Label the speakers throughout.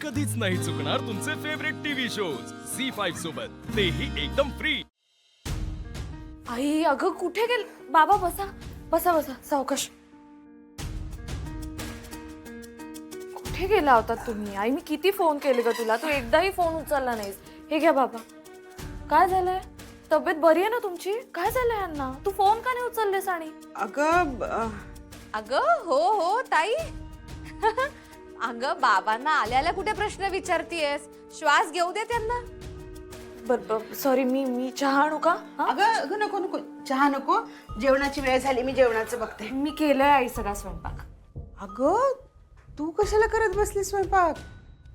Speaker 1: कधीच नाही चुकणार तुमचे फेवरेट टीव्ही शोज झी5 सोबत, तेही एकदम फ्री।
Speaker 2: आई अगं कुठे गेल बाबा? बसा बसा बसा सावकाश। कुठे गेला होता तुम्ही? आई मी किती फोन केले ग तुला, तू एकदाही फोन उचलला नाहीस। हे घ्या बाबा। काय झालंय? तब्येत बरी आहे ना तुमची? काय झालंय यांना? तू फोन का नाही उचललेस? आणि
Speaker 3: अगं हो ताई अगं बाबांना आल्याला कुठे प्रश्न विचारतीयस? श्वास घेऊ दे त्यांना।
Speaker 2: बर सॉरी, मी चहा आणू का?
Speaker 4: अगं नको नको, चहा नको, जेवणाची वेळ झाली, मी जेवणाचं बघते।
Speaker 2: मी केलंय आई सगळा स्वयंपाक।
Speaker 4: अगं तू कशाला करत बसली स्वयंपाक?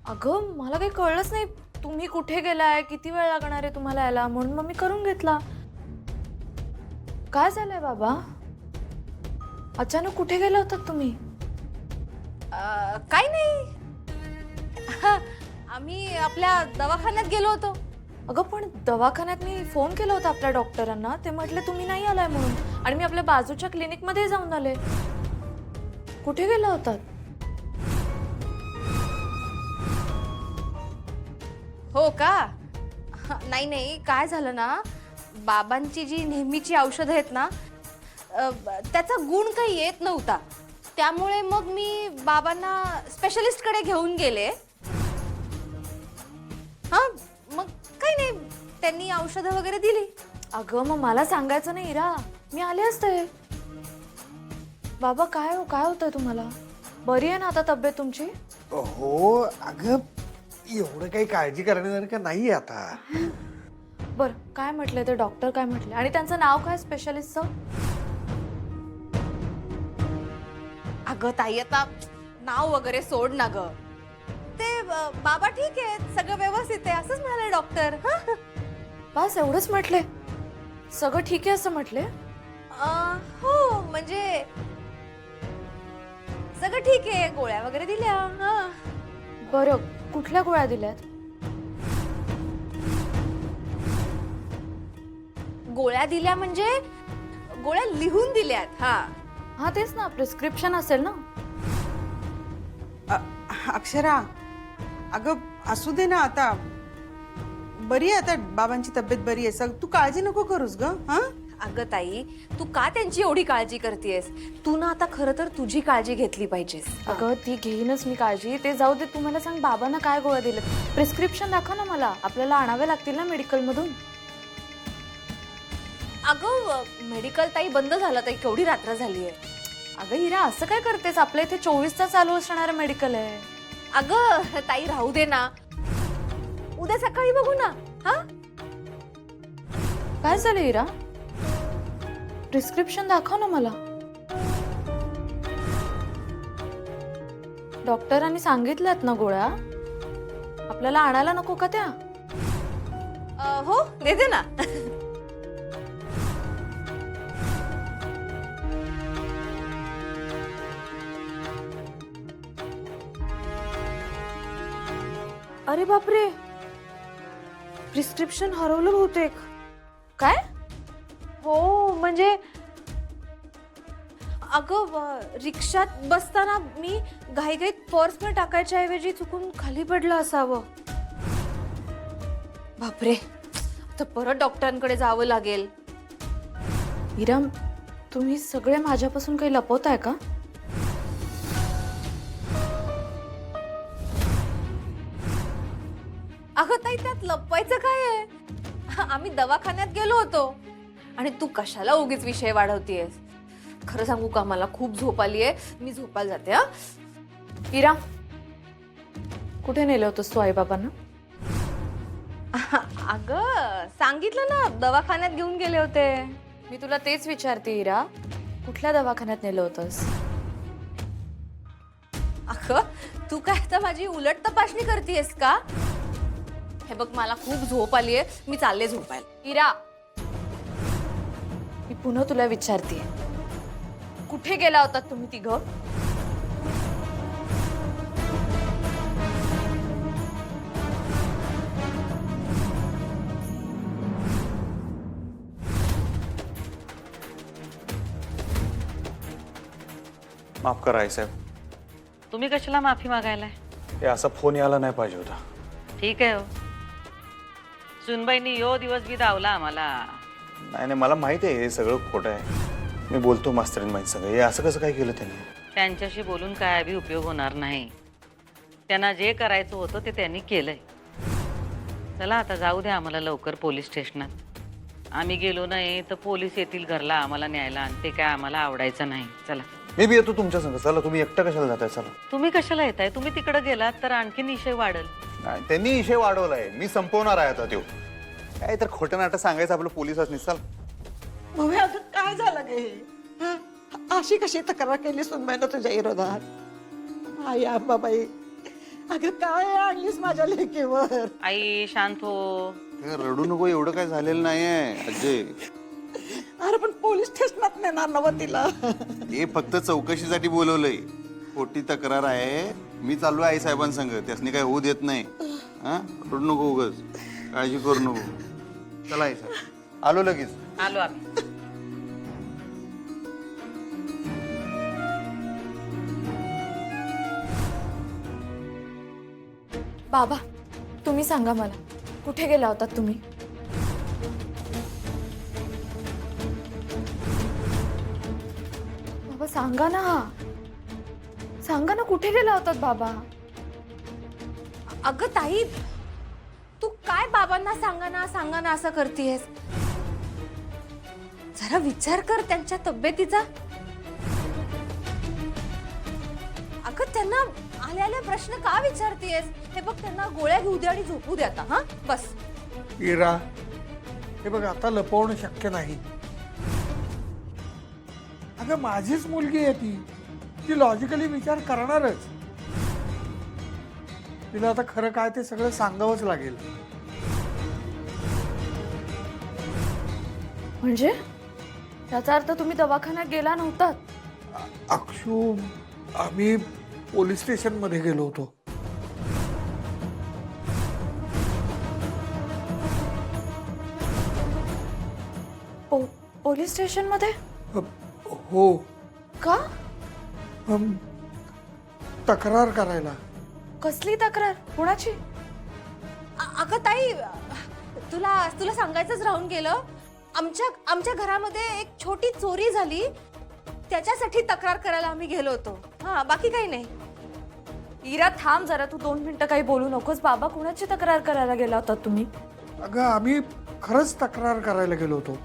Speaker 2: अगं मला काही कळलंच नाही, तुम्ही कुठे गेलाय, किती वेळ लागणार आहे तुम्हाला यायला, म्हणून मग मी करून घेतला। काय झालंय बाबा? अचानक कुठे गेला होतात तुम्ही?
Speaker 3: काय नाही आम्ही आपल्या दवाखान्यात गेलो होतो।
Speaker 2: अगं पण दवाखान्यात मी फोन केला होता आपल्या डॉक्टरांना, ते म्हटले तुम्ही नाही आलाय म्हणून, आणि मी आपल्या बाजूच्या क्लिनिक मध्ये जाऊन आले। कुठे गेला होतात?
Speaker 3: हो का? नाही काय झालं ना, बाबांची जी नेहमीची औषधं आहेत ना, त्याचा गुण काही येत नव्हता, त्यामुळे मग मी बाबांना स्पेशलिस्ट कडे घेऊन गेले। मग काही नाही, त्यांनी औषधं वगैरे दिली।
Speaker 2: अगं मग मला सांगायचं नाही इरा, मी आले असते। बाबा काय होतंय तुम्हाला? बरी आहे ना आता तब्येत तुमची?
Speaker 5: हो अगं एवढं काही काळजी करण्यासारखं नाहीये आता।
Speaker 2: बर काय म्हटले ते डॉक्टर? काय म्हटले? आणि त्यांचं नाव काय स्पेशलिस्टचं?
Speaker 3: अगं ताई आता नाव वगैरे सोड ना ग, ते बाबा ठीक आहे, सगळं व्यवस्थित आहे असंच म्हणाले डॉक्टर।
Speaker 2: बस एवढंच म्हटले? सगळं ठीक आहे असं म्हटले?
Speaker 3: हो म्हणजे सगळं ठीक आहे, गोळ्या वगैरे दिल्या।
Speaker 2: बरं कुठल्या गोळ्या दिल्यात?
Speaker 3: गोळ्या दिल्या म्हणजे गोळ्या लिहून दिल्यात।
Speaker 2: हा तेच ना, प्रिस्क्रिप्शन असेल ना?
Speaker 4: अक्षरा, अगं असू दे ना, आता बरी आहे, आता बाबांची तब्येत बरी आहे, तू काळजी नको करूस ग।
Speaker 3: अगं ताई तू का त्यांची एवढी काळजी करतेस? तू ना आता खरं तर तुझी काळजी घेतली पाहिजेस।
Speaker 2: अगं ती घेईनच मी काळजी, ते जाऊ दे। तू मला सांग बाबांना काय गोळ्या दिल्यात? प्रिस्क्रिप्शन दाखव ना मला, आपल्याला आणावे लागतील ना मेडिकल मधून।
Speaker 3: अगं मेडिकल ताई बंद झालं ताई, केवढी रात्र झाली आहे।
Speaker 2: अगं हिरा असं काय करतेस? आपल्या इथे 24 तास चालू असणारं मेडिकल आहे।
Speaker 3: अगं ताई राहू दे ना, उद्या सकाळी बघू ना।
Speaker 2: काय झालं हिरा? प्रिस्क्रिप्शन दाखव ना मला। डॉक्टरांनी सांगितल्यात ना गोळ्या, आपल्याला आणायला नको का त्या?
Speaker 3: हो देते ना।
Speaker 2: अरे बापरे, प्रिस्क्रिप्शन हरवलं बहुतेक। काय?
Speaker 3: हो म्हणजे अगं रिक्षात बसताना मी घाईघाईत पर्समध्ये टाकायच्या ऐवजी चुकून खाली पडलं असावं। बापरे, तर परत डॉक्टरांकडे जावं लागेल।
Speaker 2: हिरा तुम्ही सगळे माझ्यापासून काही लपवताय का?
Speaker 3: अगं ताई त्यात लपवायचं काय आहे? आम्ही दवाखान्यात गेलो होतो आणि तू कशाला उगीच विषय वाढवतीयस? खरं सांगू का, मला खूप झोप आलीये, मी झोपायला जाते।
Speaker 2: हिरा कुठे नेलं होतंस तू आई बाबांना?
Speaker 3: अगं सांगितलं ना, दवाखान्यात घेऊन गेले होते।
Speaker 2: मी तुला तेच विचारते हिरा, कुठल्या दवाखान्यात नेलं होतंस?
Speaker 3: अगं तू काय आता माझी उलट तपासणी करतेयस का? हे बघ मला खूप झोप आलीये, मी चालले झोपायला।
Speaker 2: हिरा मी पुन्हा तुला विचारते, कुठे गेला होतात तुम्ही तिघं?
Speaker 6: माफ करा आई साहेब।
Speaker 7: तुम्ही कशाला माफी मागायलाय?
Speaker 6: हे असा फोन यायला नाही पाहिजे होता.
Speaker 7: ठीक आहे हो. सुनबाईंनी यो दिवस बी दावला आम्हाला.
Speaker 6: नाही नाही, मला माहिती आहे हे सगळं खोटं आहे. मी बोलतो मास्तरीणबाईंसंग. हे असं कसं काय केलं त्यांनी?
Speaker 7: त्यांच्याशी बोलून काय बी उपयोग होणार नाही. त्यांना जे करायचं होतं ते त्यांनी केलंय. चला आता जाऊ द्या आम्हाला लवकर पोलीस स्टेशनात. आम्ही गेलो नाही तर पोलीस येतील घरला आम्हाला न्यायला आणि ते काय आम्हाला आवडायचं नाही. चला.
Speaker 6: मी बी येतो तुमच्या संग. चला, तुम्ही एकटं कशाला जाताय? चला.
Speaker 7: तुम्ही कशाला येताय? तुम्ही तिकडे गेलात तर आणखीन विषय वाढल.
Speaker 6: नाही, त्यांनी विषय वाढवलाय. मी संपवणार आहे आता. तो काय तर खोटं नाटक सांगायचं आपलं पोलिसांनी. चल.
Speaker 8: मग अगं काय झालं गे? हं? अशी कशी तक्रार केली सुनबाईनं तुझ्या विरोधात? आई अंबाबाई, अगं काय आणलीस माझ्या लेकीवर?
Speaker 7: आई शांत हो.
Speaker 6: रडू नको, एवढं काय झालेलं नाहीये अजय.
Speaker 8: अरे पण पोलीस स्टेशनात नेणार नवं तिला.
Speaker 6: हे फक्त चौकशीसाठी बोलवलंय. खोटी तक्रार आहे. मी चाललो आई साहेबांसंग. त्यासनी काय होऊ देत नाही. हा, रडू नको उगाच. काळजी करू नको. चला आई साहेब. आलो लगेच.
Speaker 7: आलो आम्ही.
Speaker 2: बाबा तुम्ही सांगा मला, कुठे गेला होतात तुम्ही? बाबा सांगा ना, सांगा ना कुठे गेला होतात बाबा?
Speaker 3: अगं ताई, तू काय बाबांना सांगा ना असं करतेयस? जरा विचार कर त्यांच्या तब्येतीचा. अगं त्यांना आलेले प्रश्न का विचारतेयस? हे बघ, त्यांना गोळ्या घेऊ दे आणि झोपू दे आता. हा बस.
Speaker 5: इरा, हे बघ आता लपवणं शक्य नाही. अगं माझीच मुलगी आहे ती लॉजिकली विचार करणारच. तिला आता खरं काय ते सगळं सांगावंच लागेल.
Speaker 2: म्हणजे त्याचा अर्थ तुम्ही दवाखान्यात गेला नव्हतात?
Speaker 5: अक्षू, आम्ही पोलीस स्टेशन मध्ये गेलो होतो.
Speaker 2: पोलीस स्टेशन मध्ये?
Speaker 5: हो.
Speaker 2: का?
Speaker 5: तक्रार करायला.
Speaker 2: कसली तक्रार? कोणाची?
Speaker 3: अगं ताई, तुला सांगायचंच राहून गेलं. आमच्या घरामध्ये एक छोटी चोरी झाली, त्याच्यासाठी तक्रार करायला आम्ही गेलो होतो. हा, बाकी काही नाही.
Speaker 2: इरा थांब जरा, तू 2 मिनिटं काही बोलू नकोस. बाबा कुणाची तक्रार करायला गेला होता तुम्ही?
Speaker 5: अगं आम्ही खरंच तक्रार करायला गेलो होतो.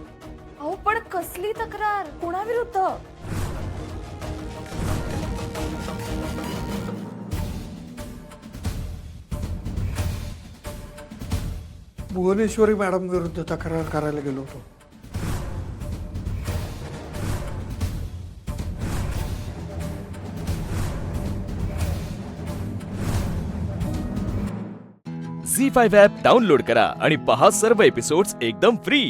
Speaker 2: अहो पण कसली तक्रार? कुणाविरुद्ध?
Speaker 5: भुवनेश्वरी मॅडम विरुद्ध तक्रार करायला गेलो होतो.
Speaker 1: झी5 ॲप डाउनलोड करा आणि पहा सर्व एपिसोड्स एकदम फ्री.